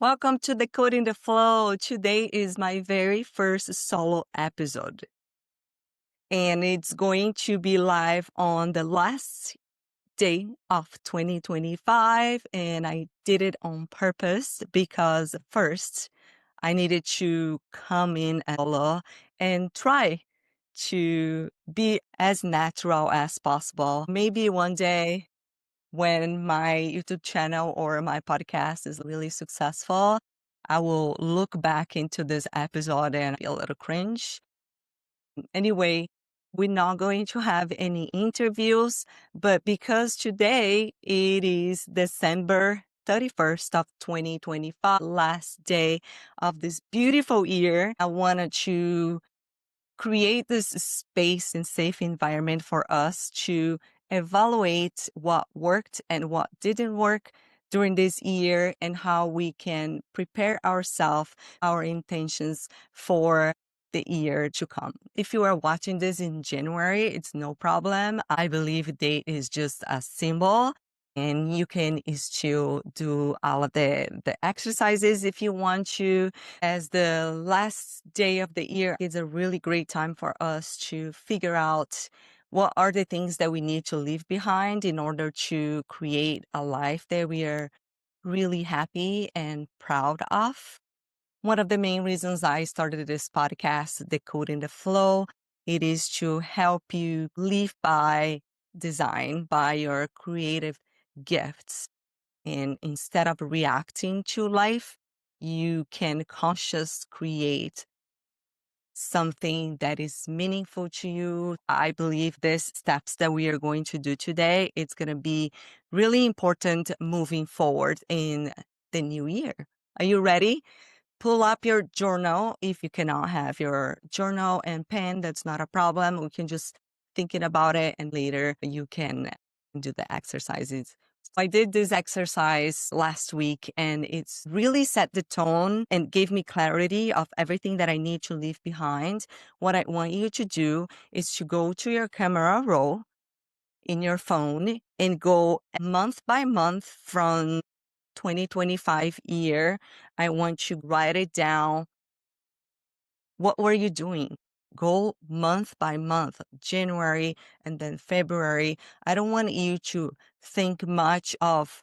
Welcome to Decoding the Flow. Today is my very first solo episode, and it's going to be live on the last day of 2025. And I did it on purpose because first I needed to come in as solo and try to be as natural as possible. Maybe one day when my YouTube channel or my podcast is really successful, I will look back into this episode and be a little cringe. Anyway, we're not going to have any interviews, but because today it is December 31st of 2025, last day of this beautiful year, I wanted to create this space and safe environment for us to evaluate what worked and what didn't work during this year and how we can prepare ourselves, our intentions for the year to come. If you are watching this in January, it's no problem. I believe date is just a symbol and you can still do all of the exercises if you want to. As the last day of the year is a really great time for us to figure out what are the things that we need to leave behind in order to create a life that we are really happy and proud of. One of the main reasons I started this podcast, Decoding the Flow, it is to help you live by design, by your creative gifts. And instead of reacting to life, you can conscious create something that is meaningful to you. I believe these steps that we are going to do today, it's going to be really important moving forward in the new year. Are you ready? Pull up your journal. If you cannot have your journal and pen, that's not a problem. We can just thinking about it and later you can do the exercises. I did this exercise last week and it's really set the tone and gave me clarity of everything that I need to leave behind. What I want you to do is to go to your camera roll in your phone and go month by month from 2025 year. I want you to write it down. What were you doing? Go month by month, January and then February. I don't want you to think much of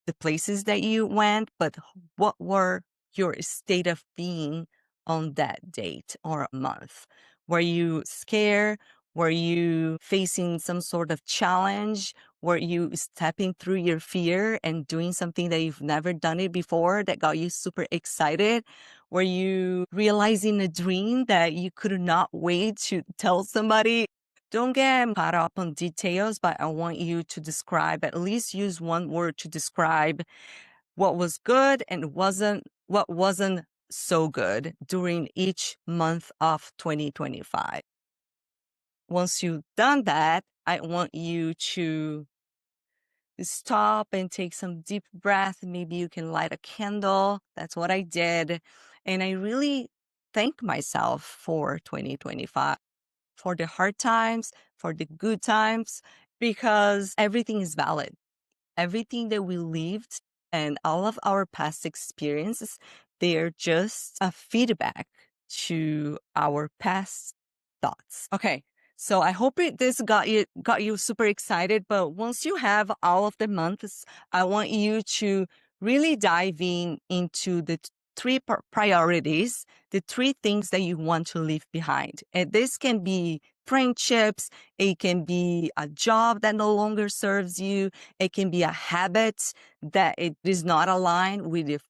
the places that you went, but what were your state of being on that date or month? Were you scared? Were you facing some sort of challenge? Were you stepping through your fear and doing something that you've never done it before that got you super excited? Were you realizing a dream that you could not wait to tell somebody? Don't get caught up on details, but I want you to describe, at least use one word to describe what was good and what wasn't so good during each month of 2025. Once you've done that, I want you to stop and take some deep breath. Maybe you can light a candle. That's what I did. And I really thank myself for 2025, for the hard times, for the good times, because everything is valid. Everything that we lived and all of our past experiences, they're just a feedback to our past thoughts. Okay. So I hope this got you super excited. But once you have all of the months, I want you to really dive into the three priorities, the three things that you want to leave behind. And this can be friendships. It can be a job that no longer serves you. It can be a habit that it is not aligned with the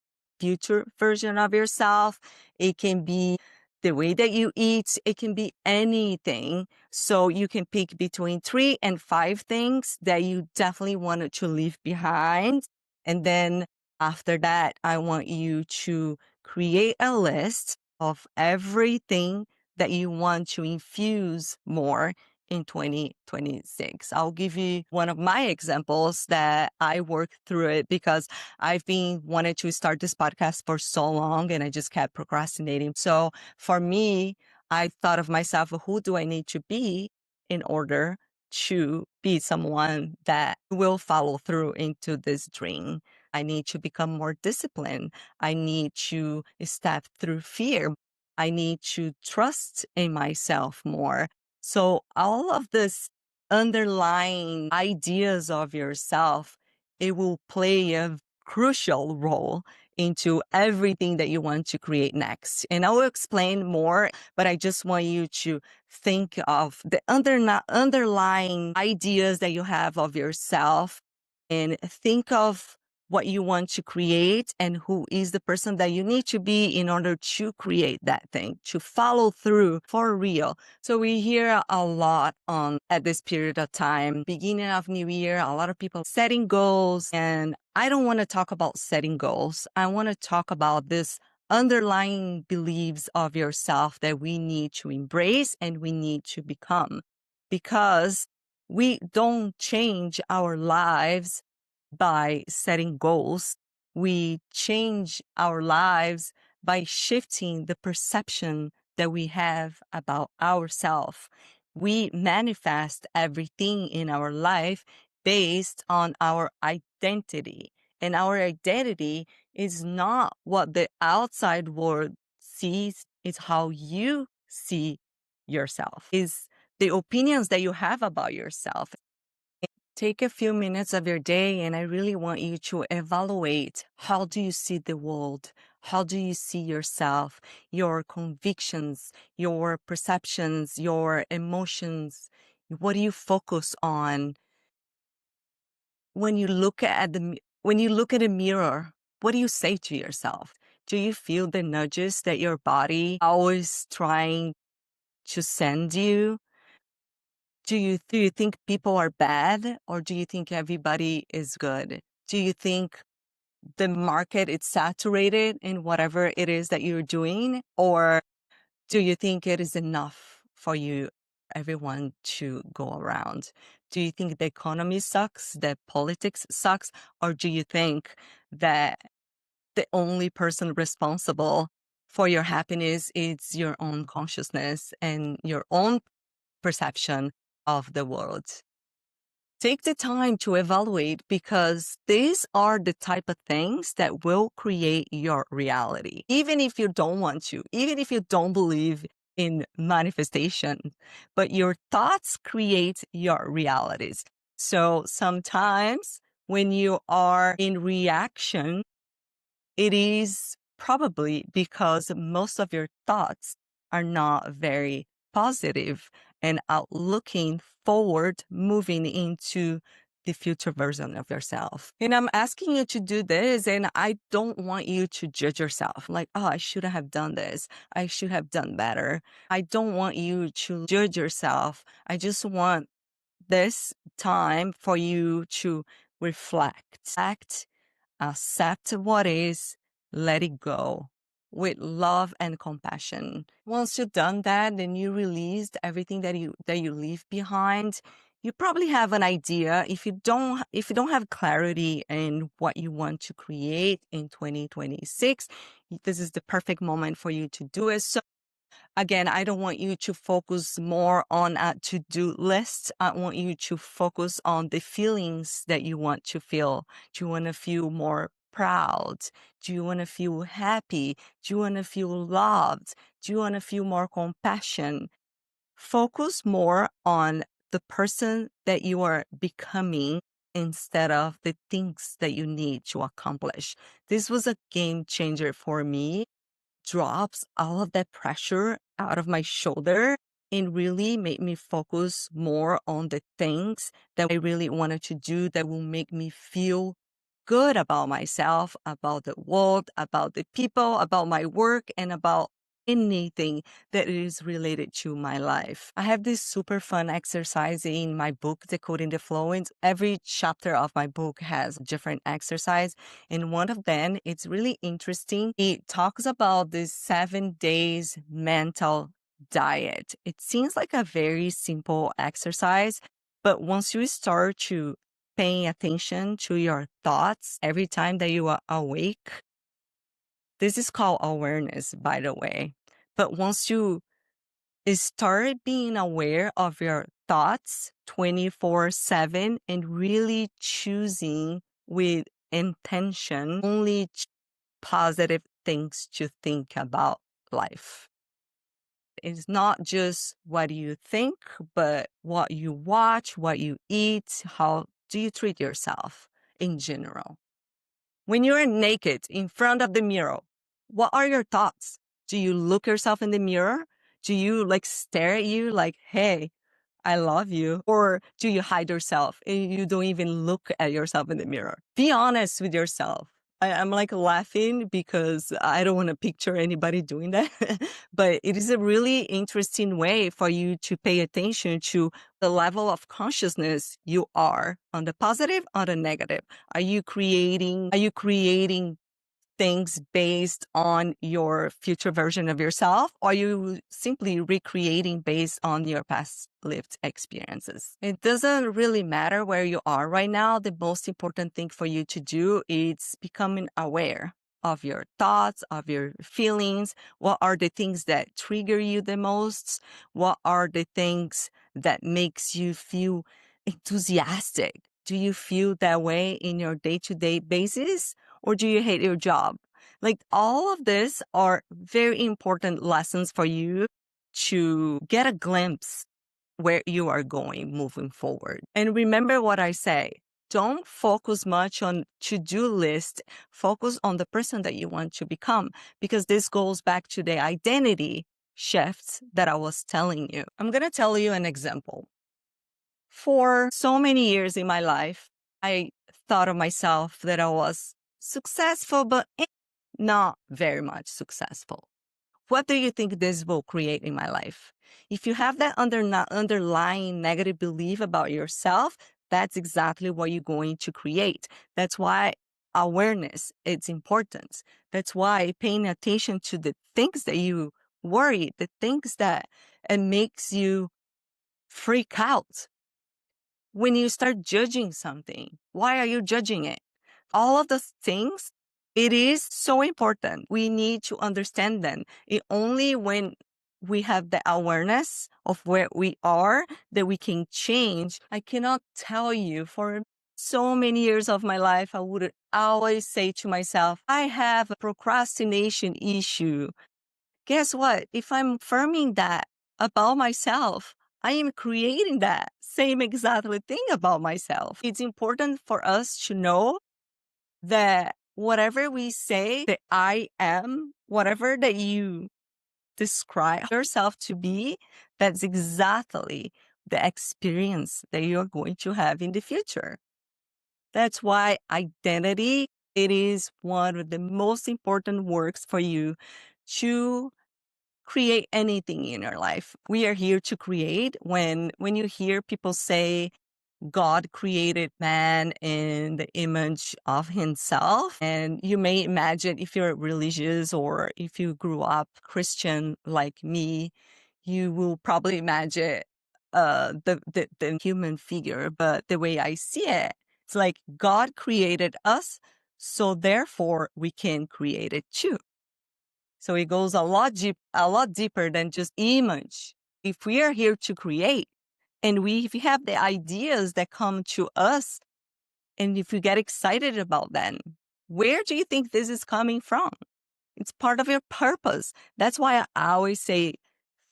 future version of yourself. It can be the way that you eat. It can be anything. So you can pick between 3 and 5 things that you definitely wanted to leave behind. And then after that, I want you to create a list of everything that you want to infuse more in 2026. I'll give you one of my examples that I worked through it because I've been wanting to start this podcast for so long and I just kept procrastinating. So for me, I thought of myself, who do I need to be in order to be someone that will follow through into this dream? I need to become more disciplined. I need to step through fear. I need to trust in myself more. So all of this underlying ideas of yourself, it will play a crucial role into everything that you want to create next. And I will explain more, but I just want you to think of the underlying ideas that you have of yourself and think of what you want to create and who is the person that you need to be in order to create that thing, to follow through for real. So we hear a lot on at this period of time, beginning of new year, a lot of people setting goals. And I don't want to talk about setting goals. I want to talk about this underlying beliefs of yourself that we need to embrace and we need to become, because we don't change our lives by setting goals. We change our lives by shifting the perception that we have about ourselves. We manifest everything in our life based on our identity. And our identity is not what the outside world sees, it's how you see yourself, is the opinions that you have about yourself. Take a few minutes of your day, and I really want you to evaluate, how do you see the world? How do you see yourself, your convictions, your perceptions, your emotions? What do you focus on? When you look at when you look at a mirror, what do you say to yourself? Do you feel the nudges that your body always trying to send you? Do you think people are bad, or do you think everybody is good? Do you think the market is saturated in whatever it is that you're doing, or do you think it is enough for you, everyone to go around? Do you think the economy sucks, that politics sucks, or do you think that the only person responsible for your happiness is your own consciousness and your own perception of the world? Take the time to evaluate, because these are the type of things that will create your reality. Even if you don't want to, even if you don't believe in manifestation, but your thoughts create your realities. So sometimes when you are in reaction, it is probably because most of your thoughts are not very positive and out looking forward, moving into the future version of yourself. And I'm asking you to do this, and I don't want you to judge yourself like, oh, I shouldn't have done this. I should have done better. I don't want you to judge yourself. I just want this time for you to reflect, act, accept what is, let it go with love and compassion. Once you've done that, then you released everything that you leave behind. You probably have an idea. If you don't have clarity in what you want to create in 2026, this is the perfect moment for you to do it. So again, I don't want you to focus more on a to-do list. I want you to focus on the feelings that you want to feel. Do you want to feel more proud? Do you want to feel happy? Do you want to feel loved? Do you want to feel more compassion? Focus more on the person that you are becoming instead of the things that you need to accomplish. This was a game changer for me, drops all of that pressure out of my shoulder and really made me focus more on the things that I really wanted to do that will make me feel good about myself, about the world, about the people, about my work, and about anything that is related to my life. I have this super fun exercise in my book, Decoding the Flow. And every chapter of my book has different exercise. And one of them, it's really interesting. It talks about this 7 days mental diet. It seems like a very simple exercise, but once you start to paying attention to your thoughts every time that you are awake. This is called awareness, by the way. But once you start being aware of your thoughts 24/7 and really choosing with intention, only positive things to think about life. It's not just what you think, but what you watch, what you eat, how do you treat yourself in general. When you're naked in front of the mirror, what are your thoughts? Do you look yourself in the mirror? Do you like stare at you like, hey, I love you? Or do you hide yourself and you don't even look at yourself in the mirror? Be honest with yourself. I'm like laughing because I don't want to picture anybody doing that. But it is a really interesting way for you to pay attention to the level of consciousness you are on the positive or the negative. Are you creating things based on your future version of yourself, or are you simply recreating based on your past lived experiences? It doesn't really matter where you are right now. The most important thing for you to do is becoming aware of your thoughts, of your feelings. What are the things that trigger you the most? What are the things that makes you feel enthusiastic? Do you feel that way in your day-to-day basis? Or do you hate your job? Like all of this are very important lessons for you to get a glimpse where you are going moving forward. And remember what I say. Don't focus much on to-do list. Focus on the person that you want to become, because this goes back to the identity shifts that I was telling you. I'm going to tell you an example. For so many years in my life, I thought of myself that I was successful, but not very much successful. What do you think this will create in my life? If you have that underlying negative belief about yourself, that's exactly what you're going to create. That's why awareness is important. That's why paying attention to the things that you worry, the things that it makes you freak out. When you start judging something, why are you judging it? All of those things, it is so important. We need to understand them. It only when we have the awareness of where we are that we can change. I cannot tell you, for so many years of my life, I would always say to myself, I have a procrastination issue. Guess what? If I'm affirming that about myself, I am creating that same exactly thing about myself. It's important for us to know that whatever we say, that I am, whatever that you describe yourself to be, that's exactly the experience that you're going to have in the future. That's why identity, it is one of the most important works for you to create anything in your life. We are here to create. When you hear people say God created man in the image of himself, and you may imagine, if you're religious or if you grew up Christian like me, you will probably imagine the human figure. But the way I see it, it's like God created us, so therefore we can create it too. So it goes a lot deeper than just image. If we are here to create, and if we have the ideas that come to us, and if you get excited about them, where do you think this is coming from? It's part of your purpose. That's why I always say,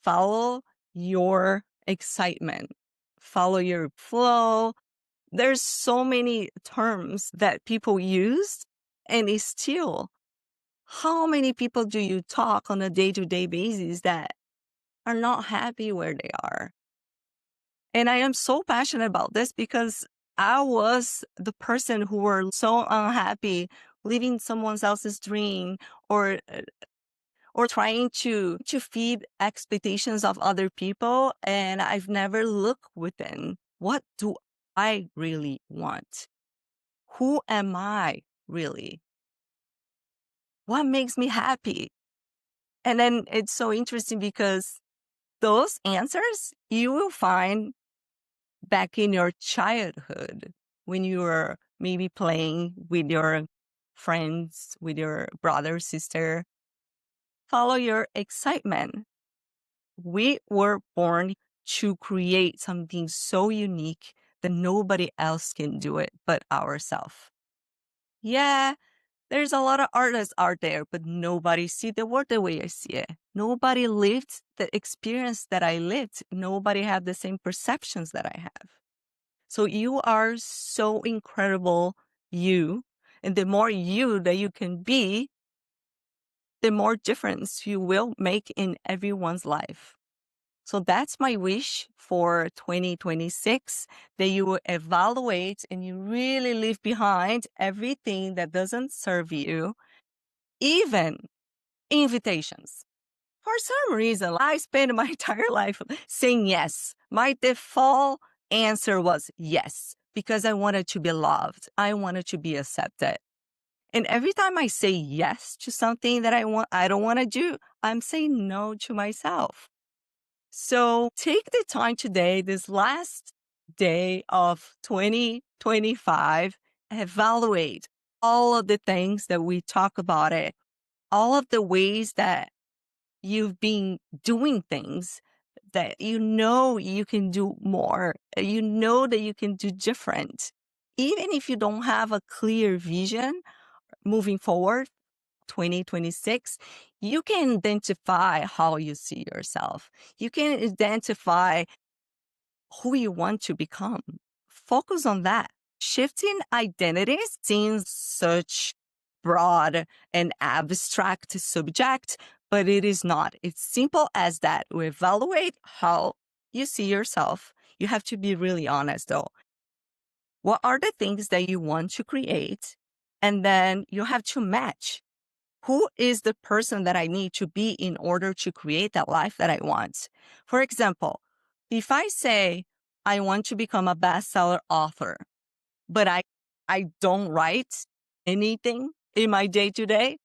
follow your excitement, follow your flow. There's so many terms that people use, and it's still, how many people do you talk on a day-to-day basis that are not happy where they are? And I am so passionate about this because I was the person who were so unhappy living someone else's dream, or trying to feed expectations of other people, and I've never looked within. What do I really want? Who am I really? What makes me happy? And then it's so interesting because those answers you will find back in your childhood when you were maybe playing with your friends, with your brother, sister. Follow your excitement. We were born to create something so unique that nobody else can do it but ourselves. Yeah, there's a lot of artists out there, but nobody see the world the way I see it. Nobody lived the experience that I lived. Nobody had the same perceptions that I have. So you are so incredible, you. And the more you that you can be, the more difference you will make in everyone's life. So that's my wish for 2026, that you will evaluate and you really leave behind everything that doesn't serve you, even invitations. For some reason, I spent my entire life saying yes. My default answer was yes, because I wanted to be loved. I wanted to be accepted. And every time I say yes to something that I don't want to do, I'm saying no to myself. So take the time today, this last day of 2025, evaluate all of the things that we talk about it, all of the ways that you've been doing things that you know you can do more, you know that you can do different. Even if you don't have a clear vision moving forward, 2026, you can identify how you see yourself. You can identify who you want to become. Focus on that. Shifting identities seems such broad and abstract subject, but it is not. It's simple as that. We evaluate how you see yourself. You have to be really honest though. What are the things that you want to create? And then you have to match. Who is the person that I need to be in order to create that life that I want? For example, if I say I want to become a bestseller author, but I don't write anything in my day to day,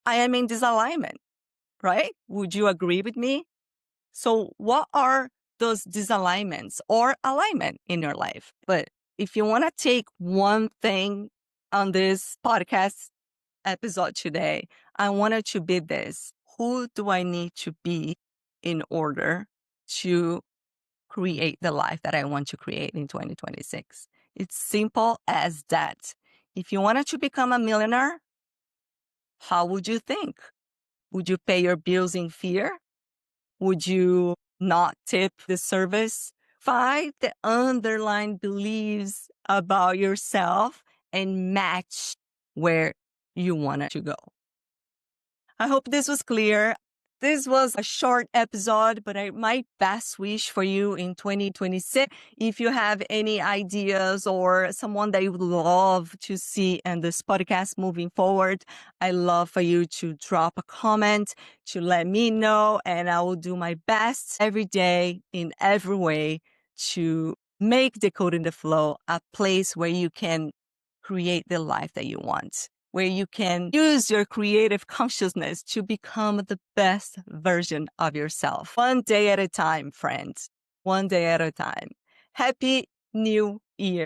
I am in disalignment, right? Would you agree with me? So what are those disalignments or alignment in your life? But if you want to take one thing on this podcast episode today, I wanted to be this. Who do I need to be in order to create the life that I want to create in 2026? It's simple as that. If you wanted to become a millionaire, how would you think? Would you pay your bills in fear? Would you not tip the service? Find the underlying beliefs about yourself and match where you want to go. I hope this was clear. This was a short episode, but my best wish for you in 2026. If you have any ideas or someone that you would love to see in this podcast moving forward, I love for you to drop a comment to let me know, and I will do my best every day in every way to make Decoding the Flow a place where you can create the life that you want, where you can use your creative consciousness to become the best version of yourself. One day at a time, friends. One day at a time. Happy New Year.